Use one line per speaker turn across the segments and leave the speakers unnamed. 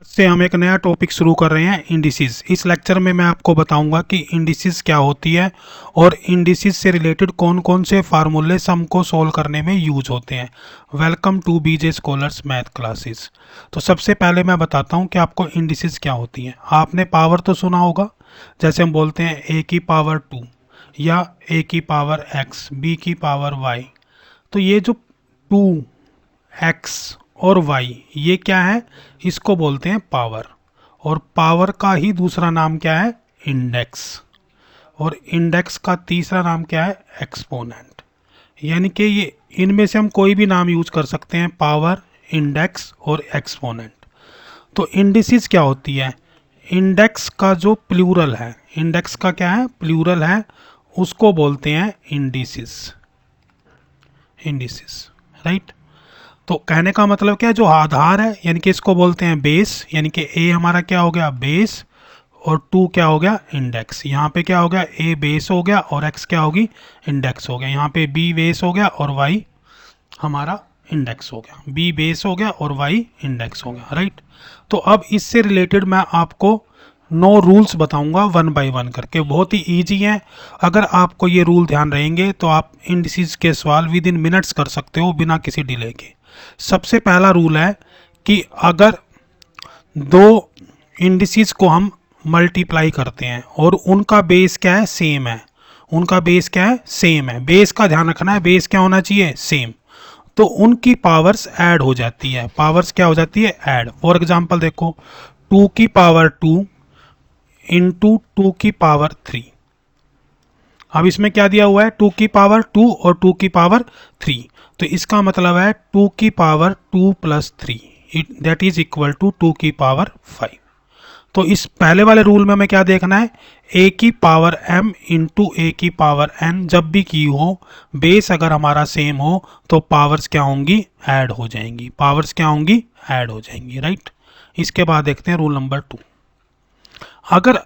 से हम एक नया टॉपिक शुरू कर रहे हैं, इंडिसेस। इस लेक्चर में मैं आपको बताऊंगा कि इंडिसेस क्या होती है और इंडिसेस से रिलेटेड कौन कौन से फार्मूले सम को सोल्व करने में यूज होते हैं। Welcome to BJ scholars math classes. तो सबसे पहले मैं बताता हूं कि आपको इंडिसेस क्या होती हैं। आपने पावर तो सुना होगा, जैसे हम बोलते हैं ए की पावर 2 या ए की पावर x, बी की पावर y। तो ये जो 2x और y ये क्या है, इसको बोलते हैं पावर। और पावर का ही दूसरा नाम क्या है, इंडेक्स। और इंडेक्स का तीसरा नाम क्या है, एक्सपोनेंट। यानी कि ये इनमें से हम कोई भी नाम यूज कर सकते हैं, पावर, इंडेक्स और एक्सपोनेंट। तो इंडिसेस क्या होती है, इंडेक्स का जो प्लूरल है, इंडेक्स का क्या है, प्लूरल है, उसको बोलते हैं इंडिसेस। Indices, right. तो कहने का मतलब क्या है, जो आधार है, यानी कि इसको बोलते हैं बेस। यानी कि ए हमारा क्या हो गया, बेस, और 2 क्या हो गया, इंडेक्स। यहाँ पे क्या हो गया, ए बेस हो गया और एक्स क्या होगी, इंडेक्स हो गया। यहाँ पे बी बेस हो गया और वाई हमारा इंडेक्स हो गया। बी बेस हो गया और वाई इंडेक्स हो गया, राइट। तो अब इससे रिलेटेड मैं आपको 9 रूल्स बताऊंगा वन बाय वन करके, बहुत ही इजी है। अगर आपको ये रूल ध्यान रहेंगे तो आप इंडिसेस के सवाल विद इन मिनट्स कर सकते हो बिना किसी डिले के। सबसे पहला रूल है कि अगर दो इंडिसेस को हम मल्टीप्लाई करते हैं और उनका बेस क्या है, सेम है, उनका बेस क्या है, सेम है। बेस का ध्यान रखना है, बेस क्या होना चाहिए, सेम। तो उनकी पावर्स ऐड हो जाती है। पावर्स क्या हो जाती है, ऐड। फॉर एग्जांपल देखो, 2 की पावर 2 इंटू 2 की पावर 3। अब इसमें क्या दिया हुआ है, 2 की पावर 2 और 2 की पावर 3। तो इसका मतलब है 2 की power 2 plus 3 that is equal to 2 की पावर 5। तो इस पहले वाले रूल में हमें क्या देखना है, ए की पावर m इंटू ए की पावर n जब भी की हो, बेस अगर हमारा सेम हो तो पावर्स क्या होंगी, ऐड हो जाएंगी। पावर्स क्या होंगी, ऐड हो जाएंगी, राइट। इसके बाद देखते हैं रूल नंबर 2। अगर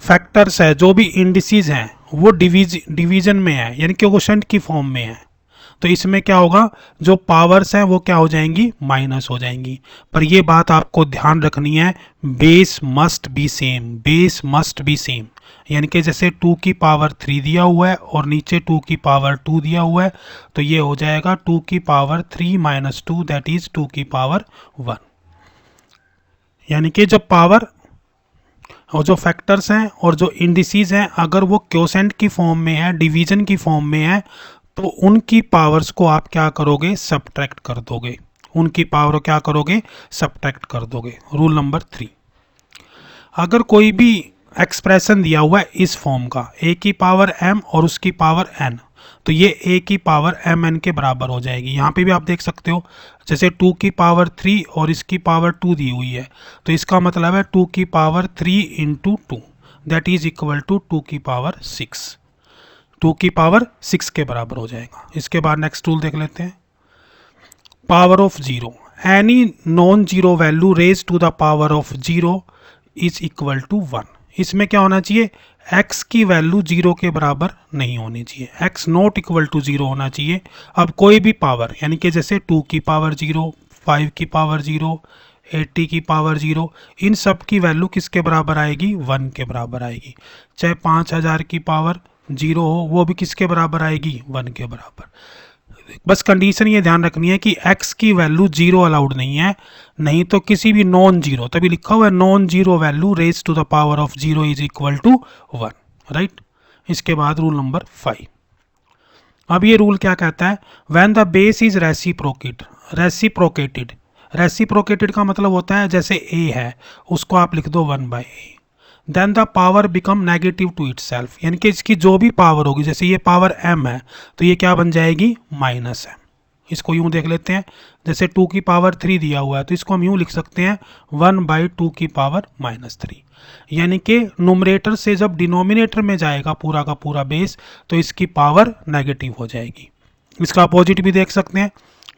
फैक्टर्स है, जो भी इंडिसेस हैं, वो डिवीजन में है, यानी कि क्वोशंट की फॉर्म में है, तो इसमें क्या होगा, जो पावर्स हैं वो क्या हो जाएंगी, माइनस हो जाएंगी। पर ये बात आपको ध्यान रखनी है, base must be same, base must be same. यानी कि जैसे 2 की पावर 3 दिया हुआ है और नीचे 2 की पावर 2 दिया हुआ है, तो ये हो जाएगा 2 की पावर 3 माइनस 2 दैट इज 2 की पावर 1। यानी कि जब पावर और जो फैक्टर्स हैं और जो इंडिसेस हैं, अगर वो क्वोशेंट की फॉर्म में है, डिवीजन की फॉर्म में है, तो उनकी पावर्स को आप क्या करोगे, सब्ट्रैक्ट कर दोगे। उनकी पावर क्या करोगे, सब्ट्रैक्ट कर दोगे। रूल नंबर 3, अगर कोई भी एक्सप्रेशन दिया हुआ है इस फॉर्म का, ए की पावर m और उसकी पावर n, तो ये ए की पावर एम एन के बराबर हो जाएगी। यहाँ पे भी आप देख सकते हो, जैसे 2 की पावर 3 और इसकी पावर 2 दी हुई है, तो इसका मतलब है 2 की power 3 into 2 that is equal to 2 की पावर 6। 2 की पावर 6 के बराबर हो जाएगा। इसके बाद नेक्स्ट रूल देख लेते हैं, power of zero. Any non zero value raise to the power of zero is equal to 1। इसमें क्या होना चाहिए, x की वैल्यू जीरो के बराबर नहीं होनी चाहिए, x not equal to zero होना चाहिए। अब कोई भी पावर, यानी कि जैसे 2 की पावर 0, 5 की पावर 0, 80 की पावर 0, इन सब की वैल्यू किसके बराबर आएगी, 1 के बराबर आएगी। चाहे 5000 की पावर 0 हो, वो भी किसके बराबर आएगी, 1 के बराबर। बस कंडीशन ये ध्यान रखनी है कि x की वैल्यू 0 अलाउड नहीं है, नहीं तो किसी भी नॉन जीरो, तभी लिखा हुआ है non zero value raise to the power of 0 is equal to 1, right. इसके बाद रूल नंबर 5। अब ये रूल क्या कहता है, when the base is reciprocated. Reciprocated का मतलब होता है, जैसे a है उसको आप लिख दो 1/a, then the power become negative to itself. यानी कि इसकी जो भी पावर होगी, जैसे ये पावर m है तो ये क्या बन जाएगी, माइनस m। इसको यूं देख लेते हैं, जैसे 2 की पावर 3 दिया हुआ है तो इसको हम यूं लिख सकते हैं 1/2 की पावर -3। यानी कि नुमरेटर से जब डिनोमिनेटर में जाएगा पूरा का पूरा बेस, तो इसकी पावर नेगेटिव हो जाएगी। इसका अपोजिट भी देख सकते हैं,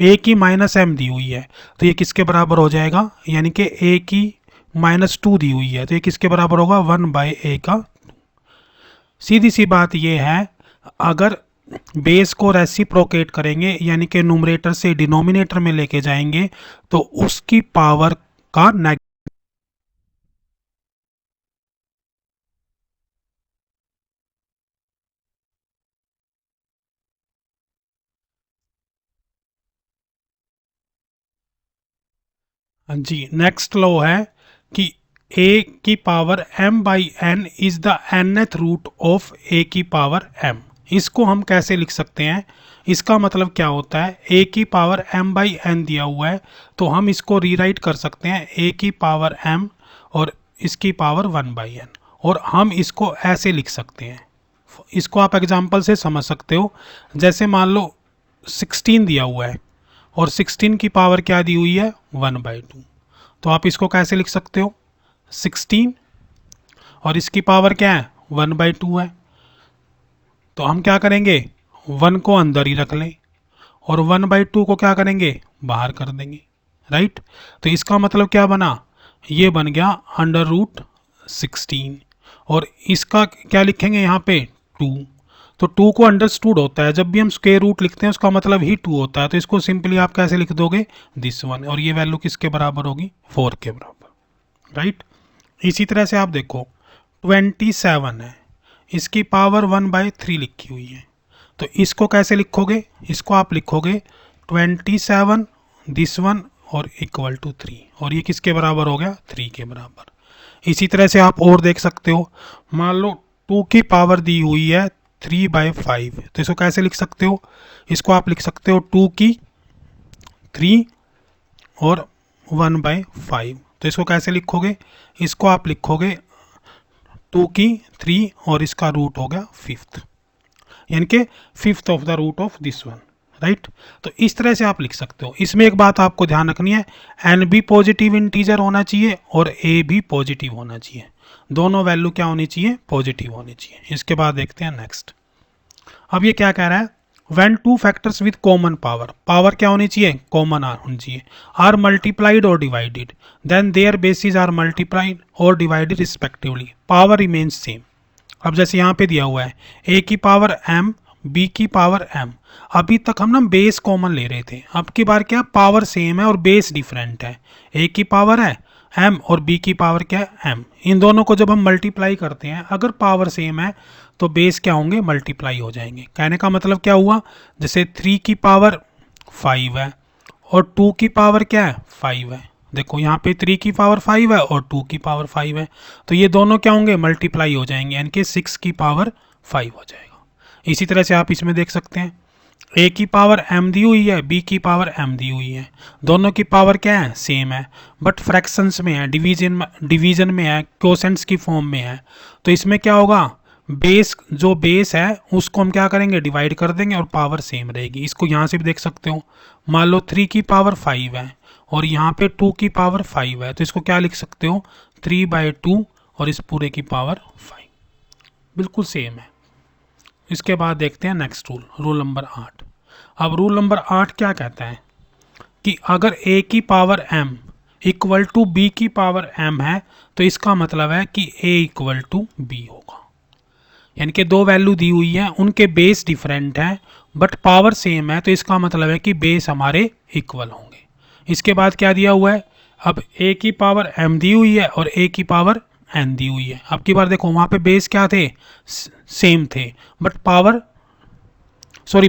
a की -m दी हुई है तो ये किसके बराबर हो जाएगा, यानी कि a की -2 दी हुई है तो ये किसके बराबर होगा, 1/a का। सीधी सी बात ये है, अगर बेस को रेसिप्रोकेट करेंगे यानी कि नुमरेटर से डिनोमिनेटर में लेके जाएंगे, तो उसकी पावर का नेगेटिव। जी, नेक्स्ट लॉ है कि a की power m by n is the nth root of a की पावर m। इसको हम कैसे लिख सकते हैं, इसका मतलब क्या होता है, a की पावर m बाई n दिया हुआ है तो हम इसको रीराइट कर सकते हैं a की पावर m और इसकी पावर 1 बाई n, और हम इसको ऐसे लिख सकते हैं। इसको आप एग्जांपल से समझ सकते हो। जैसे मान लो 16 दिया हुआ है और 16 की पावर क्या दी हुई है, 1/2, तो आप इसको कैसे लिख सकते हो, 16 और इसकी पावर क्या है, 1/2 है। तो हम क्या करेंगे, 1 को अंदर ही रख लें और 1/2 को क्या करेंगे, बाहर कर देंगे, राइट। तो इसका मतलब क्या बना, ये बन गया √16, और इसका क्या लिखेंगे यहाँ पे, 2। तो 2 को अंडरस्टूड होता है, जब भी हम स्क्वायर रूट लिखते हैं उसका मतलब ही 2 होता है, तो इसको सिंपली आप कैसे लिख दोगे, दिस वन, और ये वैल्यू किसके बराबर होगी, 4 के बराबर, राइट। इसी तरह से आप देखो 27 है, इसकी पावर 1/3 लिखी हुई है, तो इसको कैसे लिखोगे, इसको आप लिखोगे 27 दिस वन और इक्वल टू 3, और ये किसके बराबर हो गया, 3 के बराबर। इसी तरह से आप और देख सकते हो, मान लो 2 की पावर दी हुई है 3/5, तो इसको कैसे लिख सकते हो, इसको आप लिख सकते हो 2 की 3 और 1/5, तो इसको कैसे लिखोगे, इसको आप लिखोगे 2 की 3 और इसका रूट हो गया 5th, यानी कि 5th of the root of this one, right. तो इस तरह से आप लिख सकते हो। इसमें एक बात आपको ध्यान रखनी है, n भी पॉजिटिव इंटीजर होना चाहिए और a भी पॉजिटिव होना चाहिए, दोनों वैल्यू क्या होनी चाहिए, पॉजिटिव होनी चाहिए। इसके बाद देखते हैं नेक्स्ट। अब ये क्या कह रहा है, when two factors with common power, power क्या होनी चाहिए, कॉमन होनी चाहिए, आर मल्टीप्लाइड और divided, then their bases are multiplied और divided respectively, power remains same. अब जैसे यहाँ पे दिया हुआ है a की पावर m, b की पावर m, अभी तक हम ना बेस कॉमन ले रहे थे, अब की बार क्या, पावर सेम है और बेस डिफरेंट है, a की पावर है m और b की पावर क्या है m, इन दोनों को जब हम मल्टीप्लाई करते हैं, अगर पावर सेम है तो बेस क्या होंगे, मल्टीप्लाई हो जाएंगे। कहने का मतलब क्या हुआ, जैसे 3 की पावर 5 है और 2 की पावर क्या है, 5 है, देखो यहाँ पे 3 की पावर 5 है और 2 की पावर 5 है, तो ये दोनों क्या होंगे, मल्टीप्लाई हो जाएंगे, यानी कि 6 की पावर 5 हो जाएगा। इसी तरह से आप इसमें देख सकते हैं, a की पावर m दी हुई है, b की पावर m दी हुई है, दोनों की पावर क्या है, सेम है, बट फ्रैक्शंस में है, डिवीजन में है, क्वोशेंट्स की फॉर्म में है, तो इसमें क्या होगा, बेस जो बेस है उसको हम क्या करेंगे, डिवाइड कर देंगे और पावर सेम रहेगी। इसको यहाँ से भी देख सकते हो, मान लो 3 की पावर 5 है और यहाँ पे 2 की पावर 5 है, तो इसको क्या लिख सकते हो, 3/2 और इस पूरे की पावर 5, बिल्कुल सेम है। इसके बाद देखते हैं नेक्स्ट रूल, रूल नंबर 8। अब रूल नंबर 8 क्या कहता है कि अगर a की power m equal to b की पावर m है, तो इसका मतलब है कि a इक्वल टू b होगा, यानी कि दो वैल्यू दी हुई है, उनके बेस डिफरेंट हैं बट पावर सेम है, तो इसका मतलब है कि बेस हमारे इक्वल होंगे। इसके बाद क्या दिया हुआ है, अब a की पावर m दी हुई है और a की पावर n दी हुई है। अब की बार देखो वहाँ पे बेस क्या थे, सेम थे, बट पावर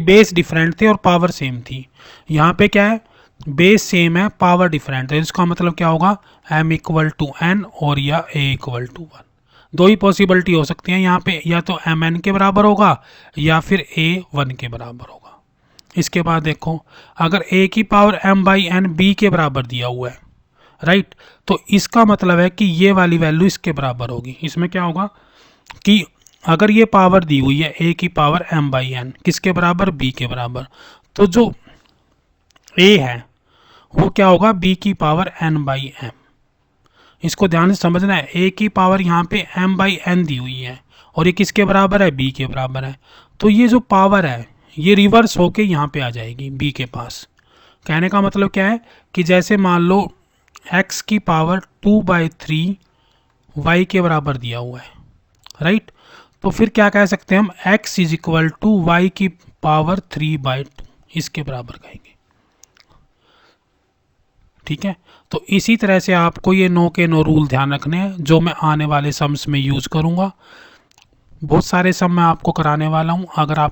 बेस डिफरेंट थे और पावर सेम थी। यहाँ पे क्या है, बेस सेम है, पावर डिफरेंट है, इसका मतलब क्या होगा, m इक्वल टू n और या a इक्वल टू 1। दो ही पॉसिबिलिटी हो सकती है यहाँ पे, या तो m n के बराबर होगा या फिर a 1 के बराबर होगा। इसके बाद देखो, अगर a की power m by n b के बराबर दिया हुआ है, राइट, तो इसका मतलब है कि ये वाली वैल्यू इसके बराबर होगी। इसमें क्या होगा कि अगर ये पावर दी हुई है a की पावर m बाई n किसके बराबर, b के बराबर, तो जो a है वो क्या होगा, b की पावर n बाई m। इसको ध्यान से समझना है, a की पावर यहाँ पे m बाई n दी हुई है और ये किसके बराबर है, b के बराबर है, तो ये जो पावर है ये रिवर्स होके यहाँ पे आ जाएगी b के पास। कहने का मतलब क्या है कि जैसे मान लो x की पावर 2/3 y के बराबर दिया हुआ है, राइट, तो फिर क्या कह सकते हैं हम, x is equal to y की पावर 3/2, इसके बराबर कहेंगे। ठीक है। तो इसी तरह से आपको ये नो के नो रूल ध्यान रखने हैं, जो मैं आने वाले सम्स में यूज़ करूँगा। बहुत सारे सम मैं आपको कराने वाला हूँ। अगर आपको